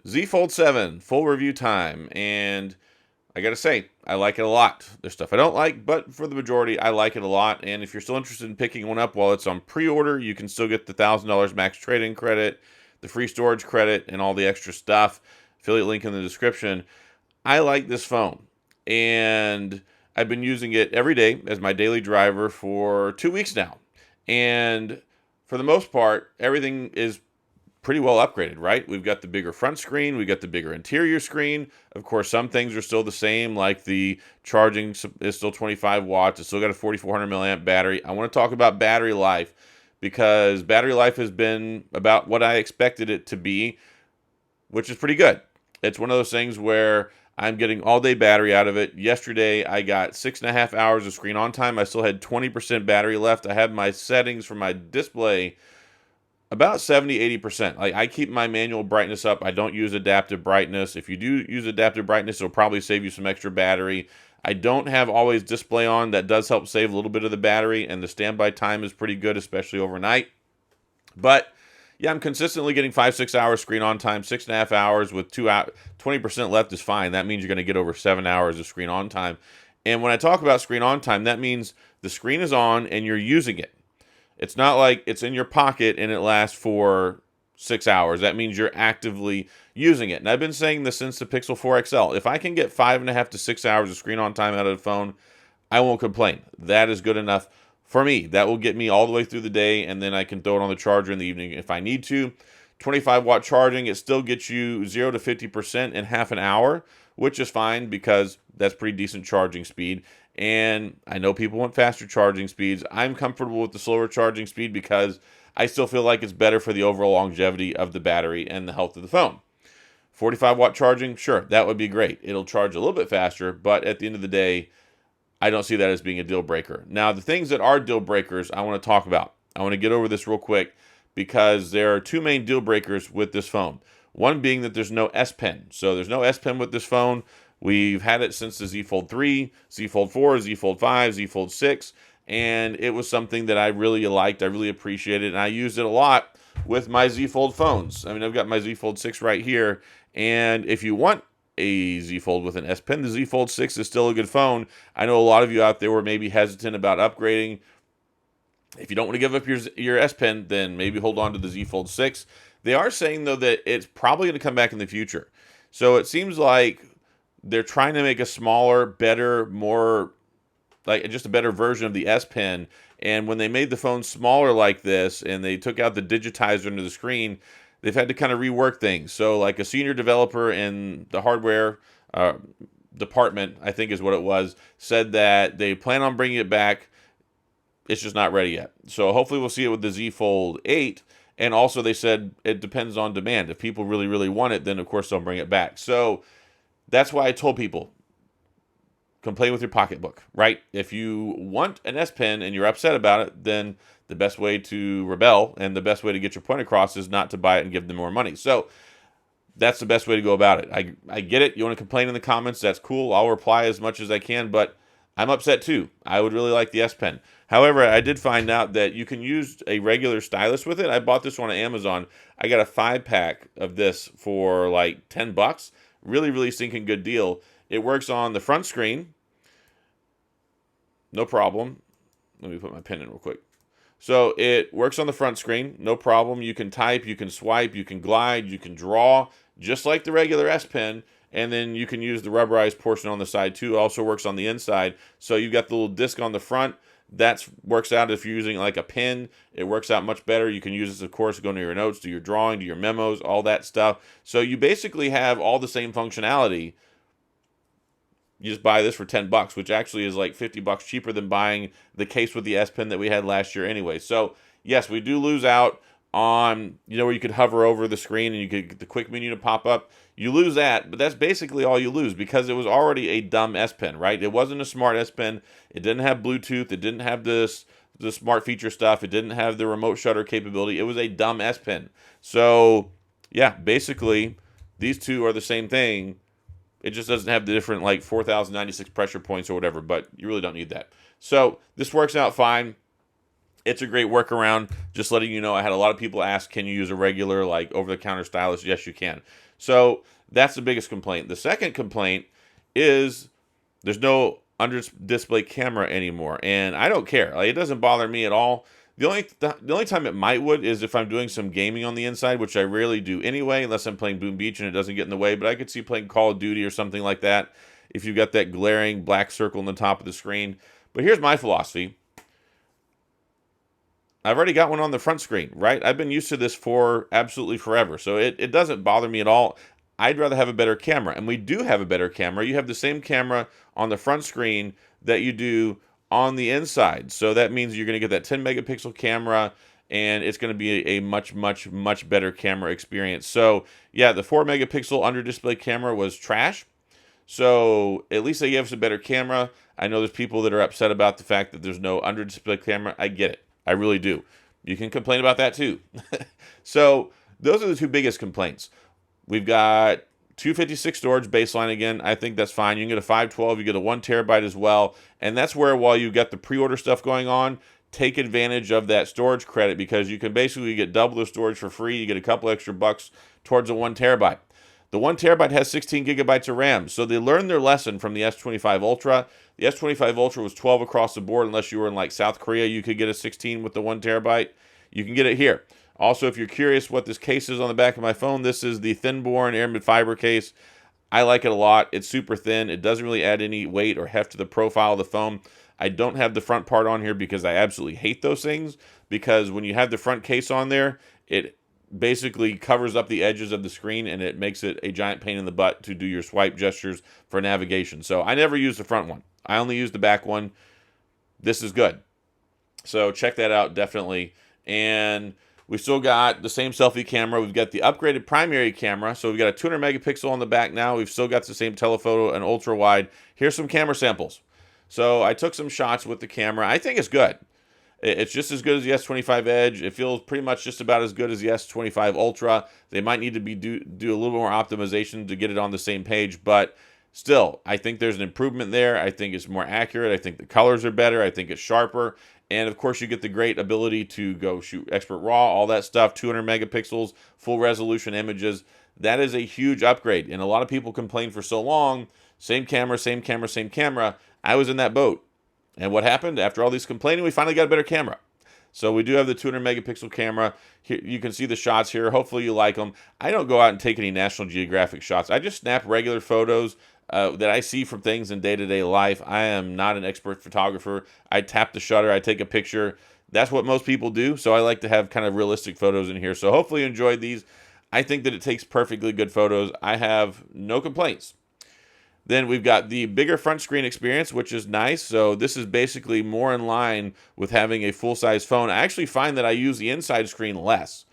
Z Fold 7, full review time. And I gotta say, I like it a lot. There's stuff I don't like, but for the majority, I like it a lot. And if you're still interested in picking one up while it's on pre-order, you can still get the $1,000 max trade-in credit, the free storage credit, and all the extra stuff. Affiliate link in the description. I like this phone, and I've been using it every day as my daily driver for 2 weeks now. And for the most part, everything is pretty well upgraded, right? We've got the bigger front screen, we've got the bigger interior screen. Of course, some things are still the same, like the charging is still 25 watts. It's still got a 4400 milliamp battery. I want to talk about battery life because battery life has been about what I expected it to be, which is pretty good. It's one of those things where I'm getting all day battery out of it. Yesterday, I got 6.5 hours of screen on time. I still had 20% battery left. I had my settings for my display about 70-80%. Like, I keep my manual brightness up. I don't use adaptive brightness. If you do use adaptive brightness, it'll probably save you some extra battery. I don't have always display on. That does help save a little bit of the battery, and the standby time is pretty good, especially overnight. But yeah, I'm consistently getting 5-6 hours screen on time. 6.5 hours with 20% left is fine. That means you're going to get over 7 hours of screen on time. And when I talk about screen on time, that means the screen is on and you're using it. It's not like it's in your pocket and it lasts for 6 hours. That means you're actively using it. And I've been saying this since the Pixel 4 XL. If I can get 5.5 to 6 hours of screen on time out of the phone, I won't complain. That is good enough for me. That will get me all the way through the day, and then I can throw it on the charger in the evening if I need to. 25-watt charging, it still gets you 0 to 50% in half an hour, which is fine because that's pretty decent charging speed. And I know people want faster charging speeds. I'm comfortable with the slower charging speed because I still feel like it's better for the overall longevity of the battery and the health of the phone. 45-watt charging, sure, that would be great. It'll charge a little bit faster, but at the end of the day, I don't see that as being a deal breaker. Now, the things that are deal breakers I want to talk about. I want to get over this real quick because there are two main deal breakers with this phone. One being that there's no S Pen. So there's no S Pen with this phone. We've had it since the Z Fold 3, Z Fold 4, Z Fold 5, Z Fold 6, and it was something that I really liked. I really appreciated, and I used it a lot with my Z Fold phones. I mean, I've got my Z Fold 6 right here, and if you want a Z Fold with an S Pen, the Z Fold 6 is still a good phone. I know a lot of you out there were maybe hesitant about upgrading. If you don't want to give up your S Pen, then maybe hold on to the Z Fold 6. They are saying, though, that it's probably going to come back in the future. So it seems like they're trying to make a smaller, better, more, like just a better version of the S Pen. And when they made the phone smaller like this and they took out the digitizer into the screen, they've had to kind of rework things. So like a senior developer in the hardware department, I think is what it was, said that they plan on bringing it back. It's just not ready yet. So hopefully we'll see it with the Z Fold 8. And also they said it depends on demand. If people really, really want it, then of course they'll bring it back. So that's why I told people, complain with your pocketbook, right? If you want an S Pen and you're upset about it, then the best way to rebel and the best way to get your point across is not to buy it and give them more money. So that's the best way to go about it. I get it. You want to complain in the comments, that's cool. I'll reply as much as I can, but I'm upset too. I would really like the S Pen. However, I did find out that you can use a regular stylus with it. I bought this one on Amazon. I got a 5-pack of this for like $10. Really, really stinking good deal. It works on the front screen. No problem. Let me put my pen in real quick. So it works on the front screen. No problem. You can type, you can swipe, you can glide, you can draw, just like the regular S Pen. And then you can use the rubberized portion on the side too. It also works on the inside. So you've got the little disc on the front. That works out if you're using like a pen. It works out much better. You can use this, of course, to go into your notes, do your drawing, do your memos, all that stuff. So you basically have all the same functionality. You just buy this for $10, which actually is like $50 cheaper than buying the case with the S Pen that we had last year anyway. So yes, we do lose out on, where you could hover over the screen and you could get the quick menu to pop up. You lose that, but that's basically all you lose because it was already a dumb S Pen, right? It wasn't a smart S Pen. It didn't have Bluetooth. It didn't have the smart feature stuff. It didn't have the remote shutter capability. It was a dumb S Pen. So yeah, basically these two are the same thing. It just doesn't have the different like 4,096 pressure points or whatever, but you really don't need that. So this works out fine. It's a great workaround. Just letting you know, I had a lot of people ask, can you use a regular like over-the-counter stylus? Yes, you can. So that's the biggest complaint. The second complaint is there's no under display camera anymore, and I don't care. Like, it doesn't bother me at all. The only time it might would is if I'm doing some gaming on the inside, which I rarely do anyway, unless I'm playing Boom Beach and it doesn't get in the way. But I could see playing Call of Duty or something like that if you've got that glaring black circle on the top of the screen. But here's my philosophy. I've already got one on the front screen, right? I've been used to this for absolutely forever. So it doesn't bother me at all. I'd rather have a better camera. And we do have a better camera. You have the same camera on the front screen that you do on the inside. So that means you're going to get that 10 megapixel camera, and it's going to be a much, much, much better camera experience. So yeah, the 4 megapixel under display camera was trash. So at least they gave us a better camera. I know there's people that are upset about the fact that there's no under display camera. I get it. I really do. You can complain about that too. So those are the two biggest complaints. We've got 256 storage baseline again. I think that's fine. You can get a 512. You get a 1 terabyte as well. And that's where, while you got the pre-order stuff going on, take advantage of that storage credit, because you can basically get double the storage for free. You get a couple extra bucks towards a 1 terabyte. The 1 terabyte has 16 gigabytes of RAM. So they learned their lesson from the S25 Ultra. The S25 Ultra was 12 across the board. Unless you were in like South Korea, you could get a 16 with the 1 terabyte. You can get it here. Also, if you're curious what this case is on the back of my phone, this is the thin-borne aramid fiber case. I like it a lot. It's super thin. It doesn't really add any weight or heft to the profile of the phone. I don't have the front part on here because I absolutely hate those things, because when you have the front case on there, it basically covers up the edges of the screen, and it makes it a giant pain in the butt to do your swipe gestures for navigation. So I never use the front one. I only use the back one. This is good. So check that out, definitely. And we've still got the same selfie camera. We've got the upgraded primary camera. So we've got a 200 megapixel on the back now. We've still got the same telephoto and ultra wide. Here's some camera samples. So I took some shots with the camera. I think it's good. It's just as good as the S25 Edge. It feels pretty much just about as good as the S25 Ultra. They might need to do a little more optimization to get it on the same page, but still, I think there's an improvement there. I think it's more accurate. I think the colors are better. I think it's sharper. And of course, you get the great ability to go shoot expert RAW, all that stuff, 200 megapixels, full resolution images. That is a huge upgrade. And a lot of people complained for so long, same camera, same camera, same camera. I was in that boat. And what happened? After all these complaining, we finally got a better camera. So we do have the 200 megapixel camera. Here, you can see the shots here. Hopefully you like them. I don't go out and take any National Geographic shots. I just snap regular photos that I see from things in day-to-day life. I am not an expert photographer. I tap the shutter. I take a picture. That's what most people do. So I like to have kind of realistic photos in here. So hopefully you enjoyed these. I think that it takes perfectly good photos. I have no complaints. Then we've got the bigger front screen experience, which is nice. So this is basically more in line with having a full-size phone. I actually find that I use the inside screen less.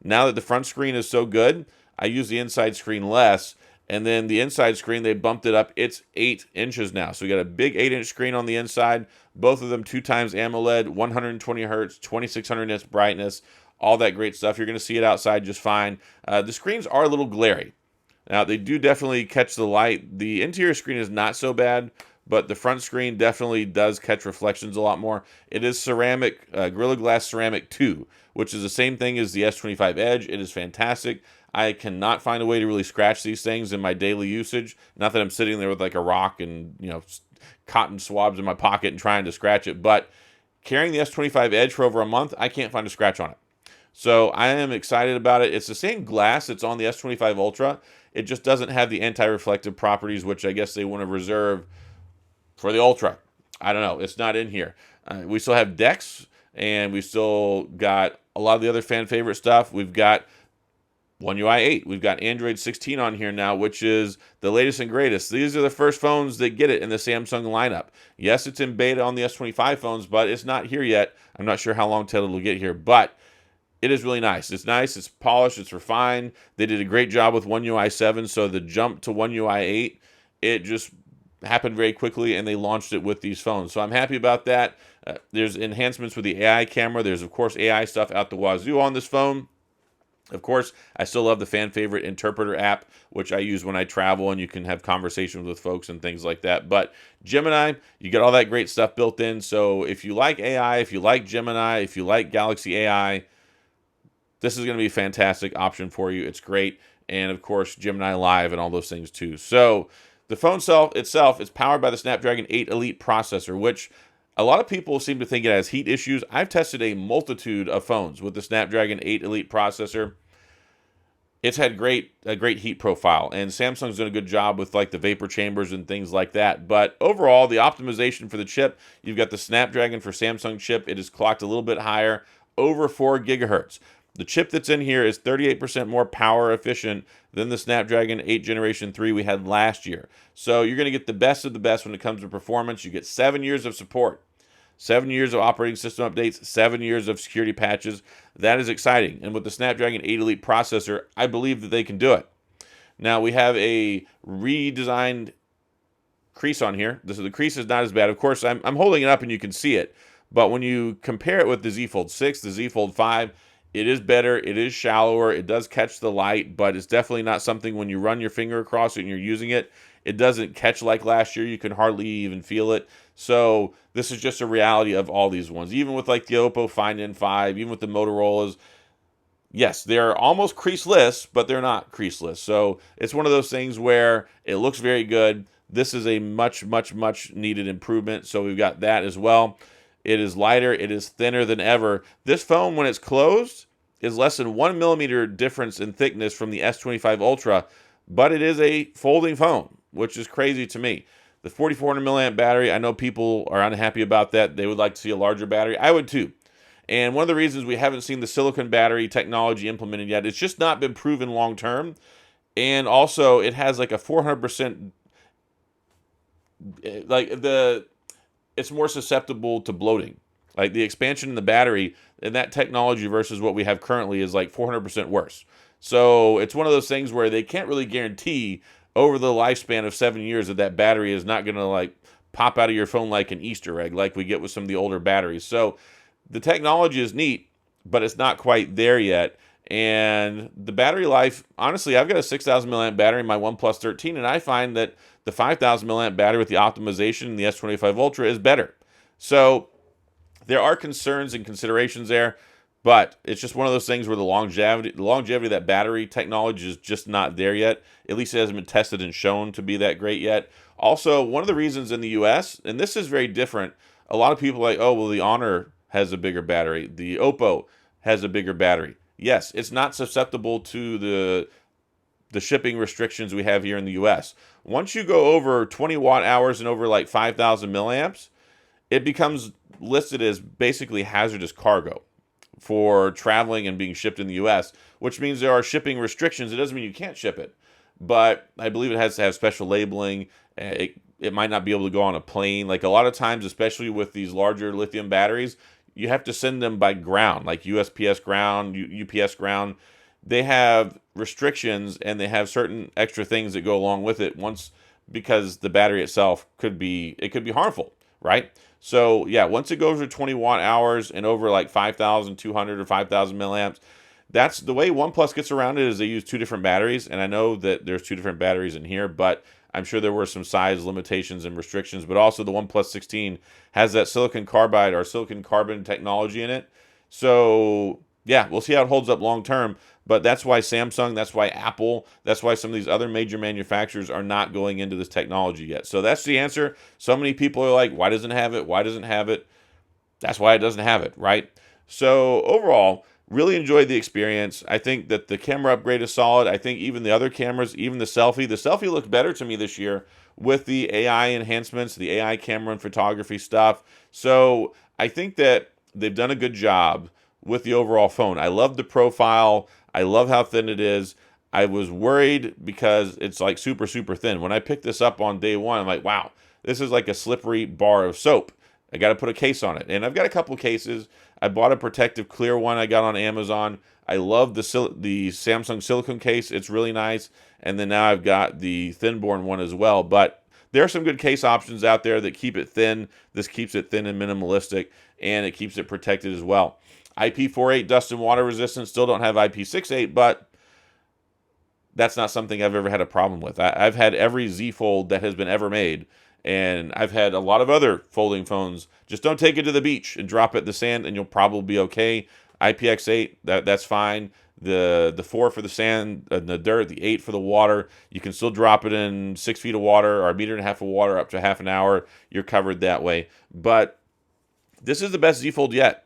Now that the front screen is so good, I use the inside screen less. And then the inside screen, they bumped it up. It's 8 inches now. So we got a big 8-inch screen on the inside. Both of them 2 times AMOLED, 120 hertz, 2600 nits brightness, all that great stuff. You're going to see it outside just fine. The screens are a little glary. Now, they do definitely catch the light. The interior screen is not so bad, but the front screen definitely does catch reflections a lot more. It is ceramic, Gorilla Glass Ceramic 2, which is the same thing as the S25 Edge. It is fantastic. I cannot find a way to really scratch these things in my daily usage. Not that I'm sitting there with like a rock and, cotton swabs in my pocket and trying to scratch it, but carrying the S25 Edge for over a month, I can't find a scratch on it. So I am excited about it. It's the same glass that's on the S25 Ultra. It just doesn't have the anti-reflective properties, which I guess they want to reserve for the Ultra. I don't know. It's not in here. We still have DeX, and we've still got a lot of the other fan favorite stuff. We've got One UI 8. We've got Android 16 on here now, which is the latest and greatest. These are the first phones that get it in the Samsung lineup. Yes, it's in beta on the S25 phones, but it's not here yet. I'm not sure how long till it'll get here, but it is really nice. It's nice. It's polished. It's refined. They did a great job with One UI 7, so the jump to One UI 8, it just happened very quickly, and they launched it with these phones. So I'm happy about that. There's enhancements with the AI camera. There's, of course, AI stuff out the wazoo on this phone. Of course, I still love the fan favorite interpreter app, which I use when I travel, and you can have conversations with folks and things like that. But Gemini, you get all that great stuff built in. So if you like AI, if you like Gemini, if you like Galaxy AI, this is going to be a fantastic option for you. It's great. and of course Gemini Live and all those things too. So the phone itself is powered by the Snapdragon 8 Elite processor, which a lot of people seem to think it has heat issues. I've tested a multitude of phones with the Snapdragon 8 Elite processor. It's had a great heat profile, and Samsung's done a good job with like the vapor chambers and things like that. But overall, the optimization for the chip, you've got the Snapdragon for Samsung chip. It is clocked a little bit higher, over 4 gigahertz. The chip that's in here is 38% more power efficient than the Snapdragon 8 Generation 3 we had last year. So you're going to get the best of the best when it comes to performance. You get 7 years of support, 7 years of operating system updates, 7 years of security patches. That is exciting. And with the Snapdragon 8 Elite processor, I believe that they can do it. Now, we have a redesigned crease on here. The crease is not as bad. Of course, I'm holding it up and you can see it. But when you compare it with the Z Fold 6, the Z Fold 5, it is better. It is shallower. It does catch the light, but it's definitely not something when you run your finger across it and you're using it, it doesn't catch like last year. You can hardly even feel it. So this is just a reality of all these ones. Even with like the Oppo Find N5, even with the Motorola's, yes, they're almost creaseless, but they're not creaseless. So it's one of those things where it looks very good. This is a much, much, much needed improvement. So we've got that as well. It is lighter. It is thinner than ever. This phone, when it's closed, is less than 1 millimeter difference in thickness from the S25 Ultra, but it is a folding phone, which is crazy to me. The 4400 milliamp battery, I know people are unhappy about that. They would like to see a larger battery. I would too. And one of the reasons we haven't seen the silicon battery technology implemented yet, it's just not been proven long term. And also, it has like a 400%, it's more susceptible to bloating. Like the expansion in the battery and that technology versus what we have currently is like 400% worse. So it's one of those things where they can't really guarantee over the lifespan of 7 years that battery is not going to like pop out of your phone like an Easter egg like we get with some of the older batteries. So the technology is neat, but it's not quite there yet. And the battery life, honestly, I've got a 6,000 milliamp battery in my OnePlus 13, and I find that the 5,000 milliamp battery with the optimization in the S25 Ultra is better. So there are concerns and considerations there, but it's just one of those things where the longevity of that battery technology is just not there yet. At least it hasn't been tested and shown to be that great yet. Also, one of the reasons in the US, and this is very different, a lot of people are like, oh, well, the Honor has a bigger battery. The Oppo has a bigger battery. Yes, it's not susceptible to the shipping restrictions we have here in the US. Once you go over 20 watt hours and over like 5,000 milliamps, it becomes listed as basically hazardous cargo for traveling and being shipped in the US, which means there are shipping restrictions. It doesn't mean you can't ship it, but I believe it has to have special labeling. It might not be able to go on a plane. Like a lot of times, especially with these larger lithium batteries, you have to send them by ground, like USPS ground, UPS ground. They have restrictions and they have certain extra things that go along with it because the battery itself could be harmful, right? So yeah, once it goes to 20 watt hours and over like 5,200 or 5,000 milliamps, that's the way OnePlus gets around it is they use two different batteries. And I know that there's two different batteries in here, but I'm sure there were some size limitations and restrictions, but also the OnePlus 16 has that silicon carbide or silicon carbon technology in it. So yeah, we'll see how it holds up long term, but that's why Samsung, that's why Apple, that's why some of these other major manufacturers are not going into this technology yet. So that's the answer. So many people are like, why doesn't it have it? Why doesn't it have it? That's why it doesn't have it, right? So overall, really enjoyed the experience. I think that the camera upgrade is solid. I think even the other cameras, even the selfie looked better to me this year with the AI enhancements, the AI camera and photography stuff. So I think that they've done a good job with the overall phone. I love the profile. I love how thin it is. I was worried because it's like super, super thin. When I picked this up on day one, I'm like, wow, this is like a slippery bar of soap. I got to put a case on it. And I've got a couple cases. I bought a protective clear one I got on Amazon. I love the Samsung silicone case. It's really nice. And then now I've got the thin-borne one as well. But there are some good case options out there that keep it thin. This keeps it thin and minimalistic, and it keeps it protected as well. IP48 dust and water resistance. Still don't have IP68, but that's not something I've ever had a problem with. I've had every Z Fold that has been ever made, and I've had a lot of other folding phones. Just don't take it to the beach and drop it in the sand, and you'll probably be okay. IPX8, that's fine. the 4 for the sand and the dirt, the 8 for the water. You can still drop it in 6 feet of water or a meter and a half of water up to half an hour. You're covered that way. But this is the best Z Fold yet.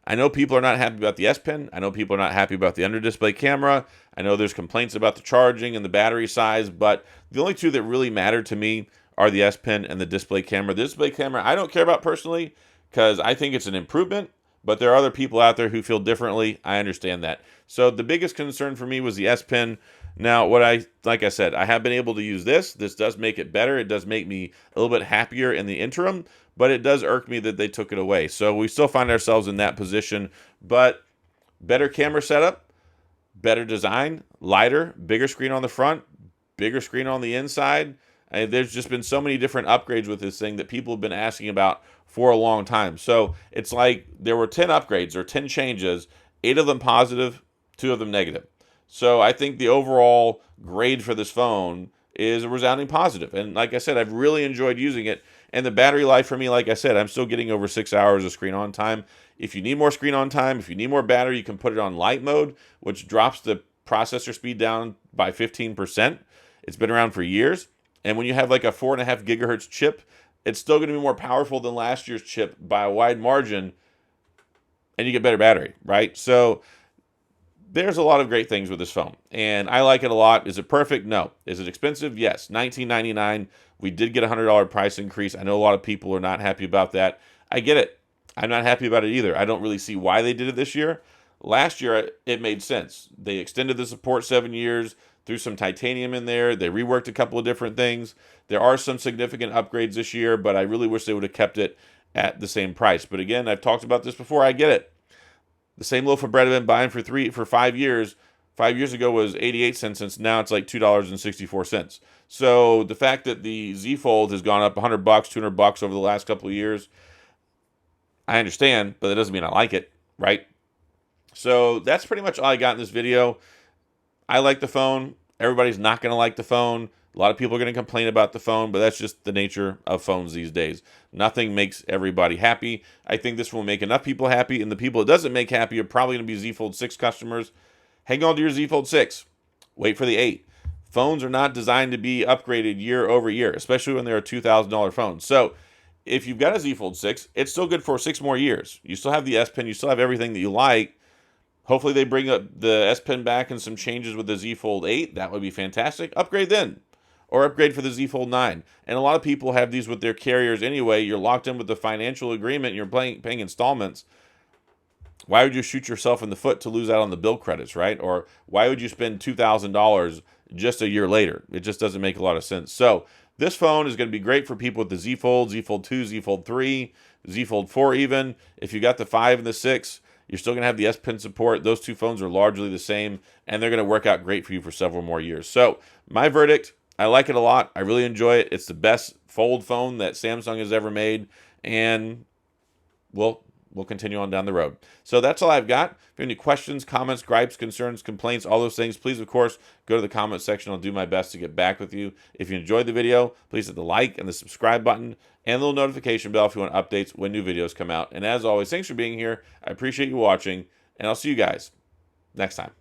I know people are not happy about the S Pen. I know people are not happy about the under display camera. I know there's complaints about the charging and the battery size, but the only two that really matter to me are the S Pen and the display camera. The display camera I don't care about personally because I think it's an improvement, but there are other people out there who feel differently. I understand that. So the biggest concern for me was the S Pen. Now, like I said, I have been able to use this. This does make it better. It does make me a little bit happier in the interim, but it does irk me that they took it away. So we still find ourselves in that position, but better camera setup, better design, lighter, bigger screen on the front, bigger screen on the inside. And there's just been so many different upgrades with this thing that people have been asking about for a long time. So it's like there were 10 upgrades or 10 changes, 8 of them positive, 2 of them negative. So I think the overall grade for this phone is a resounding positive. And like I said, I've really enjoyed using it. And the battery life for me, like I said, I'm still getting over 6 hours of screen on time. If you need more screen on time, if you need more battery, you can put it on light mode, which drops the processor speed down by 15%. It's been around for years. And when you have like a 4.5 gigahertz chip, it's still going to be more powerful than last year's chip by a wide margin, and you get better battery, right? So there's a lot of great things with this phone, and I like it a lot. Is it perfect? No. Is it expensive? Yes. $19.99. We did get a $100 price increase. I know a lot of people are not happy about that. I get it. I'm not happy about it either. I don't really see why they did it this year. Last year, it made sense. They extended the support 7 years, threw some titanium in there. They reworked a couple of different things. There are some significant upgrades this year, but I really wish they would have kept it at the same price. But again, I've talked about this before. I get it. The same loaf of bread I've been buying for 5 years. 5 years ago was 88 cents, and now it's like $2.64. So the fact that the Z Fold has gone up $100, $200 over the last couple of years, I understand, but that doesn't mean I like it, right? So that's pretty much all I got in this video. I like the phone. Everybody's not going to like the phone. A lot of people are going to complain about the phone, but that's just the nature of phones these days. Nothing makes everybody happy. I think this will make enough people happy, and the people it doesn't make happy are probably going to be Z Fold 6 customers. Hang on to your Z Fold 6. Wait for the 8. Phones are not designed to be upgraded year over year, especially when they're a $2,000 phone. So if you've got a Z Fold 6, it's still good for 6 more years. You still have the S Pen. You still have everything that you like. Hopefully they bring up the S Pen back and some changes with the Z Fold 8. That would be fantastic. Upgrade then. Or upgrade for the Z Fold 9. And a lot of people have these with their carriers anyway. You're locked in with the financial agreement. You're paying installments. Why would you shoot yourself in the foot to lose out on the bill credits, right? Or why would you spend $2,000 just a year later? It just doesn't make a lot of sense. So this phone is going to be great for people with the Z Fold, Z Fold 2, Z Fold 3, Z Fold 4 even. If you got the 5 and the 6, you're still going to have the S Pen support. Those two phones are largely the same, and they're going to work out great for you for several more years. So my verdict, I like it a lot. I really enjoy it. It's the best fold phone that Samsung has ever made, and we'll continue on down the road. So that's all I've got. If you have any questions, comments, gripes, concerns, complaints, all those things, please, of course, go to the comment section. I'll do my best to get back with you. If you enjoyed the video, please hit the like and the subscribe button and the little notification bell if you want updates when new videos come out. And as always, thanks for being here. I appreciate you watching, and I'll see you guys next time.